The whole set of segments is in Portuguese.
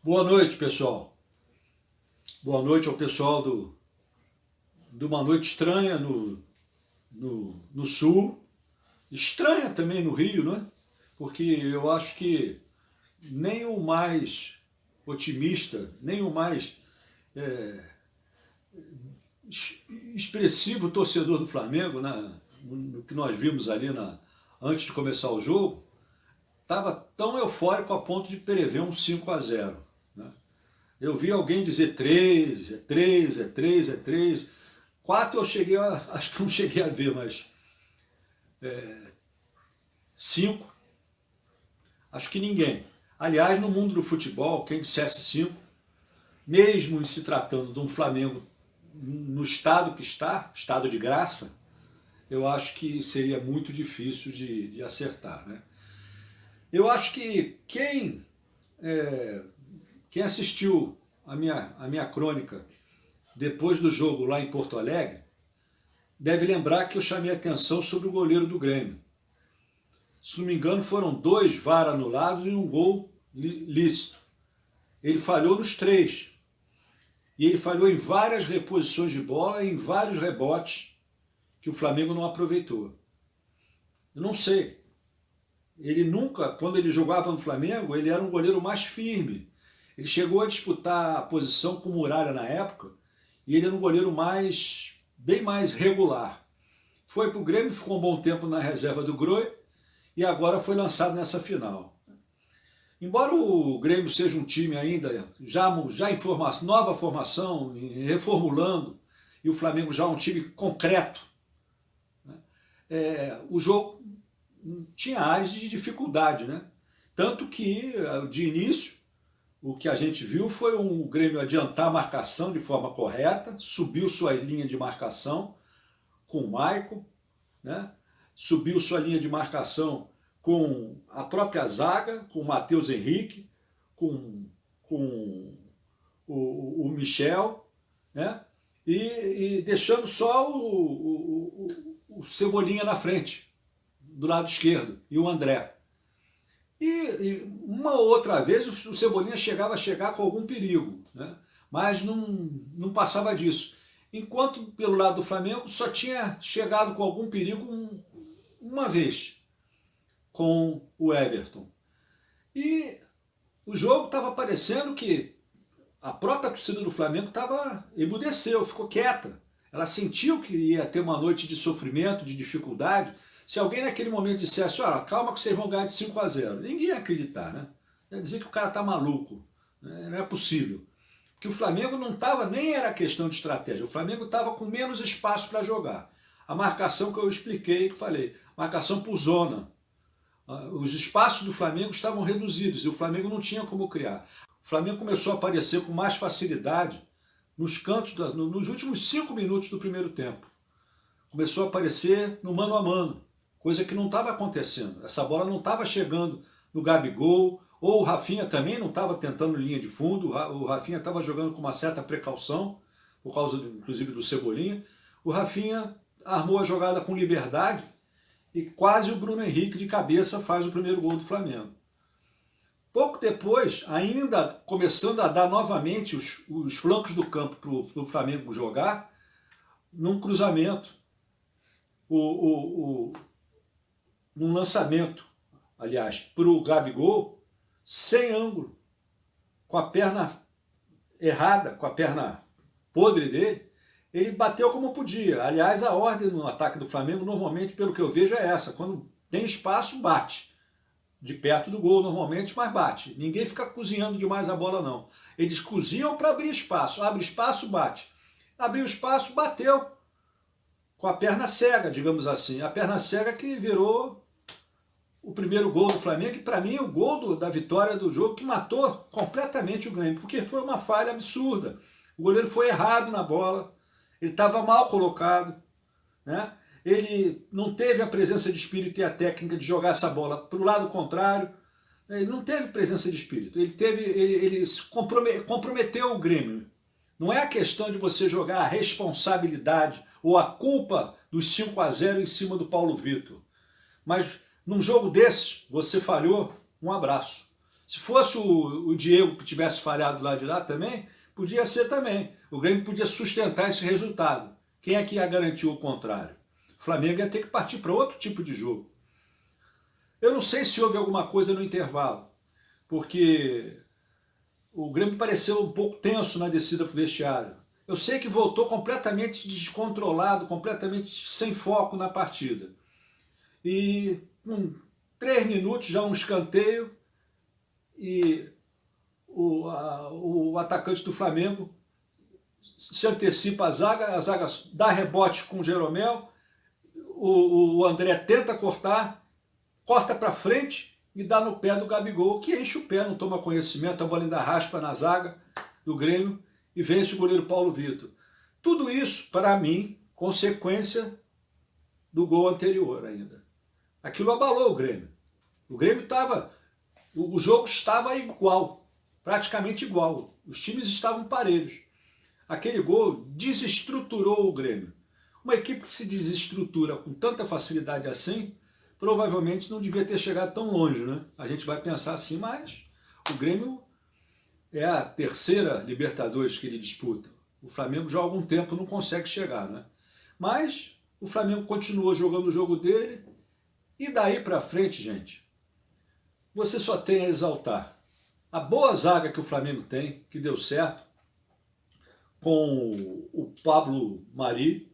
Boa noite, pessoal. Boa noite ao pessoal do Uma Noite Estranha no Sul. Estranha também no Rio, né? Porque eu acho que nem o mais otimista, nem o mais expressivo torcedor do Flamengo, no que nós vimos ali antes de começar o jogo, estava tão eufórico a ponto de prever um 5-0. Né? Eu vi alguém dizer 3, é 3, é 3, é 3. 4 eu cheguei acho que não cheguei a ver, mas 5, acho que ninguém. Aliás, no mundo do futebol, quem dissesse 5, mesmo em se tratando de um Flamengo no estado que está, estado de graça, eu acho que seria muito difícil de acertar. Né? Eu acho que quem assistiu a minha crônica depois do jogo lá em Porto Alegre deve lembrar que eu chamei a atenção sobre o goleiro do Grêmio. Se não me engano, foram 2 VAR anulados e um gol lícito. Ele falhou nos 3. E ele falhou em várias reposições de bola e em vários rebotes que o Flamengo não aproveitou. Eu não sei. Ele nunca, quando ele jogava no Flamengo, ele era um goleiro mais firme. Ele chegou a disputar a posição com o Muralha na época e ele era um goleiro bem mais regular. Foi para o Grêmio, ficou um bom tempo na reserva do Groi e agora foi lançado nessa final. Embora o Grêmio seja um time ainda já em nova formação, reformulando, e o Flamengo já um time concreto, né? O jogo tinha áreas de dificuldade, né? Tanto que, de início, o que a gente viu foi o Grêmio adiantar a marcação de forma correta, subiu sua linha de marcação com o Maicon, né? Subiu sua linha de marcação com a própria zaga, com o Matheus Henrique, com o Michel, né? E deixando só o Cebolinha na frente, do lado esquerdo, e o André. E uma ou outra vez o Cebolinha chegava a chegar com algum perigo, né? Mas não passava disso. Enquanto pelo lado do Flamengo só tinha chegado com algum perigo uma vez, com o Everton. E o jogo estava parecendo que a própria torcida do Flamengo emudeceu, ficou quieta. Ela sentiu que ia ter uma noite de sofrimento, de dificuldade. Se alguém naquele momento dissesse, calma que vocês vão ganhar de 5-0, ninguém ia acreditar, né? Ia dizer que o cara está maluco, né? Não é possível. Porque o Flamengo não estava, nem era questão de estratégia, o Flamengo estava com menos espaço para jogar. A marcação que eu expliquei, que falei, marcação por zona. Os espaços do Flamengo estavam reduzidos e o Flamengo não tinha como criar. O Flamengo começou a aparecer com mais facilidade nos cantos, nos últimos 5 minutos do primeiro tempo. Começou a aparecer no mano a mano, coisa que não estava acontecendo. Essa bola não estava chegando no Gabigol, ou o Rafinha também não estava tentando linha de fundo, o Rafinha estava jogando com uma certa precaução, por causa, inclusive, do Cebolinha. O Rafinha armou a jogada com liberdade e quase o Bruno Henrique de cabeça faz o primeiro gol do Flamengo. Pouco depois, ainda começando a dar novamente os flancos do campo para o Flamengo jogar, num cruzamento, num lançamento, aliás, para o Gabigol, sem ângulo, com a perna errada, com a perna podre dele, ele bateu como podia. Aliás, a ordem no ataque do Flamengo, normalmente, pelo que eu vejo, é essa. Quando tem espaço, bate. De perto do gol, normalmente, mas bate. Ninguém fica cozinhando demais a bola, não. Eles cozinham para abrir espaço. Abre espaço, bate. Abriu espaço, bateu. Com a perna cega, digamos assim. A perna cega que virou o primeiro gol do Flamengo, e para mim o gol da vitória do jogo, que matou completamente o Grêmio, porque foi uma falha absurda. O goleiro foi errado na bola, ele estava mal colocado, né? Ele não teve a presença de espírito e a técnica de jogar essa bola para o lado contrário. Ele não teve presença de espírito, ele comprometeu o Grêmio. Não é a questão de você jogar a responsabilidade ou a culpa dos 5-0 em cima do Paulo Vitor. Mas num jogo desse, você falhou, um abraço. Se fosse o Diego que tivesse falhado lá de lá também, podia ser também. O Grêmio podia sustentar esse resultado. Quem é que ia garantir o contrário? O Flamengo ia ter que partir para outro tipo de jogo. Eu não sei se houve alguma coisa no intervalo, porque o Grêmio pareceu um pouco tenso na descida para o vestiário. Eu sei que voltou completamente descontrolado, completamente sem foco na partida. E com 3 minutos já um escanteio e o atacante do Flamengo se antecipa a zaga dá rebote com o Jeromel, o André tenta cortar, corta para frente e dá no pé do Gabigol, que enche o pé, não toma conhecimento, a bola ainda raspa na zaga do Grêmio e vence o goleiro Paulo Vitor. Tudo isso, para mim, consequência do gol anterior ainda. Aquilo abalou o Grêmio. O Grêmio estava... O jogo estava igual, praticamente igual. Os times estavam parelhos. Aquele gol desestruturou o Grêmio. Uma equipe que se desestrutura com tanta facilidade assim, provavelmente não devia ter chegado tão longe, né? A gente vai pensar assim, mas o Grêmio é a terceira Libertadores que ele disputa. O Flamengo já há algum tempo não consegue chegar, né? Mas o Flamengo continuou jogando o jogo dele e daí para frente, gente, você só tem a exaltar. A boa zaga que o Flamengo tem, que deu certo, com o Pablo Mari,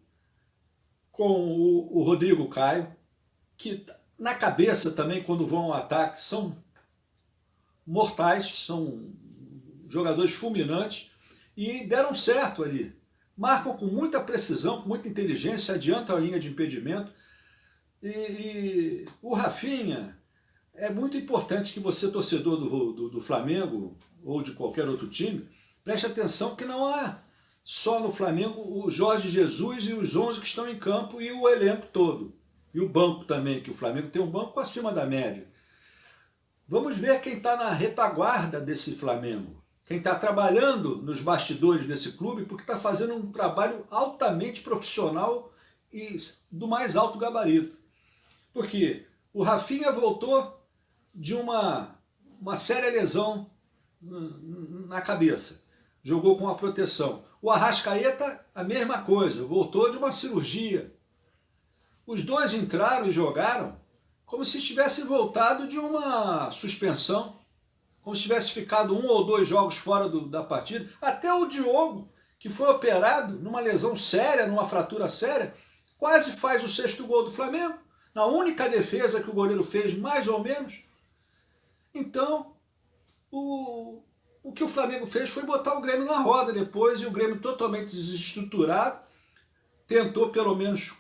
com o Rodrigo Caio, que na cabeça também, quando vão ao ataque, são mortais, são jogadores fulminantes e deram certo ali. Marcam com muita precisão, com muita inteligência, adiantam a linha de impedimento. E o Rafinha, é muito importante que você, torcedor do Flamengo ou de qualquer outro time, preste atenção que não há só no Flamengo o Jorge Jesus e os 11 que estão em campo e o elenco todo. E o banco também, que o Flamengo tem um banco acima da média. Vamos ver quem está na retaguarda desse Flamengo. Quem está trabalhando nos bastidores desse clube, porque está fazendo um trabalho altamente profissional e do mais alto gabarito. Porque o Rafinha voltou de uma séria lesão na cabeça. Jogou com a proteção. O Arrascaeta, a mesma coisa, voltou de uma cirurgia. Os dois entraram e jogaram como se tivessem voltado de uma suspensão, como se tivesse ficado 1 ou 2 jogos fora da partida. Até o Diogo, que foi operado numa lesão séria, numa fratura séria, quase faz o 6º gol do Flamengo, na única defesa que o goleiro fez, mais ou menos. Então, o que o Flamengo fez foi botar o Grêmio na roda depois, e o Grêmio totalmente desestruturado, tentou pelo menos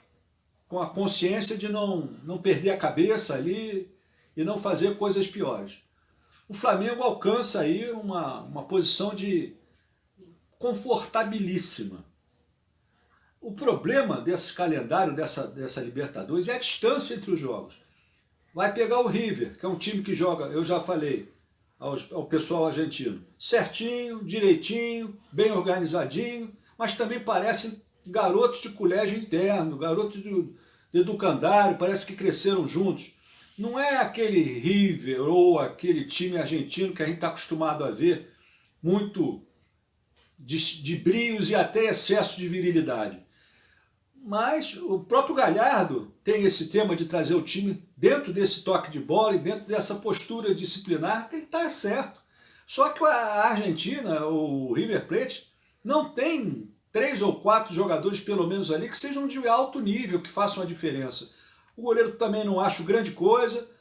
com a consciência de não perder a cabeça ali e não fazer coisas piores. O Flamengo alcança aí uma posição de confortabilíssima. O problema desse calendário, dessa Libertadores, é a distância entre os jogos. Vai pegar o River, que é um time que joga, eu já falei ao pessoal argentino, certinho, direitinho, bem organizadinho, mas também parecem garotos de colégio interno, garotos de educandário, parece que cresceram juntos. Não é aquele River ou aquele time argentino que a gente está acostumado a ver, muito de brios e até excesso de virilidade. Mas o próprio Galhardo tem esse tema de trazer o time dentro desse toque de bola e dentro dessa postura disciplinar, ele está certo. Só que a Argentina, o River Plate, não tem 3 ou 4 jogadores pelo menos ali que sejam de alto nível, que façam a diferença. O goleiro também não acho grande coisa.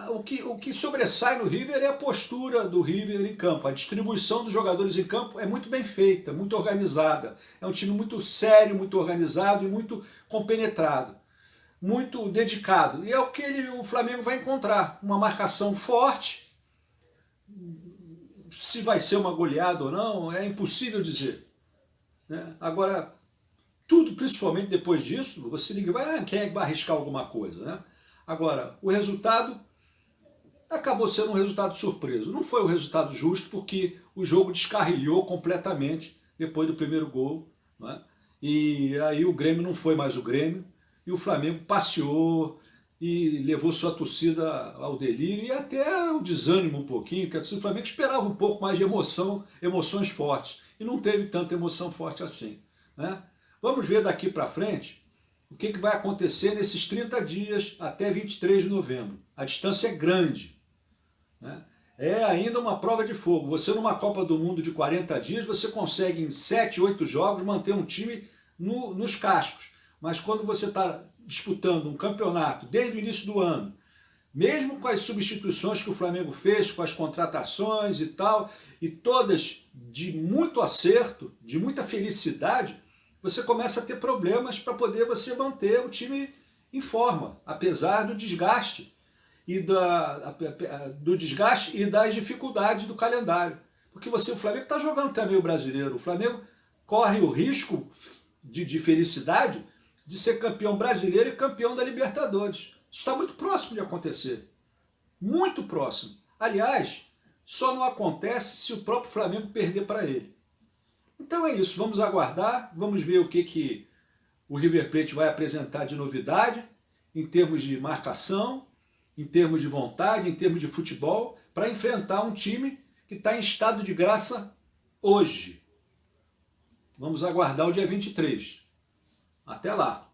O que sobressai no River é a postura do River em campo. A distribuição dos jogadores em campo é muito bem feita, muito organizada. É um time muito sério, muito organizado e muito compenetrado, muito dedicado. E é o que o Flamengo vai encontrar. Uma marcação forte. Se vai ser uma goleada ou não, é impossível dizer, né? Agora, tudo, principalmente depois disso, você liga e vai, quem é que vai arriscar alguma coisa, né? Agora, o resultado acabou sendo um resultado surpreso. Não foi o resultado justo, porque o jogo descarrilhou completamente depois do primeiro gol, né? E aí o Grêmio não foi mais o Grêmio, e o Flamengo passeou, e levou sua torcida ao delírio e até ao desânimo um pouquinho, que a torcida do Flamengo esperava um pouco mais de emoção, emoções fortes, e não teve tanta emoção forte assim, né? Vamos ver daqui para frente o que vai acontecer nesses 30 dias até 23 de novembro. A distância é grande, né? É ainda uma prova de fogo. Você numa Copa do Mundo de 40 dias, você consegue em 7, 8 jogos manter um time nos cascos. Mas quando você está disputando um campeonato desde o início do ano, mesmo com as substituições que o Flamengo fez, com as contratações e tal, e todas de muito acerto, de muita felicidade, você começa a ter problemas para poder você manter o time em forma, apesar do desgaste e das dificuldades do calendário. Porque o Flamengo está jogando também o brasileiro. O Flamengo corre o risco de felicidade de ser campeão brasileiro e campeão da Libertadores. Isso está muito próximo de acontecer. Muito próximo. Aliás, só não acontece se o próprio Flamengo perder para ele. Então é isso, vamos aguardar, vamos ver o que o River Plate vai apresentar de novidade em termos de marcação, em termos de vontade, em termos de futebol, para enfrentar um time que está em estado de graça hoje. Vamos aguardar o dia 23. Até lá!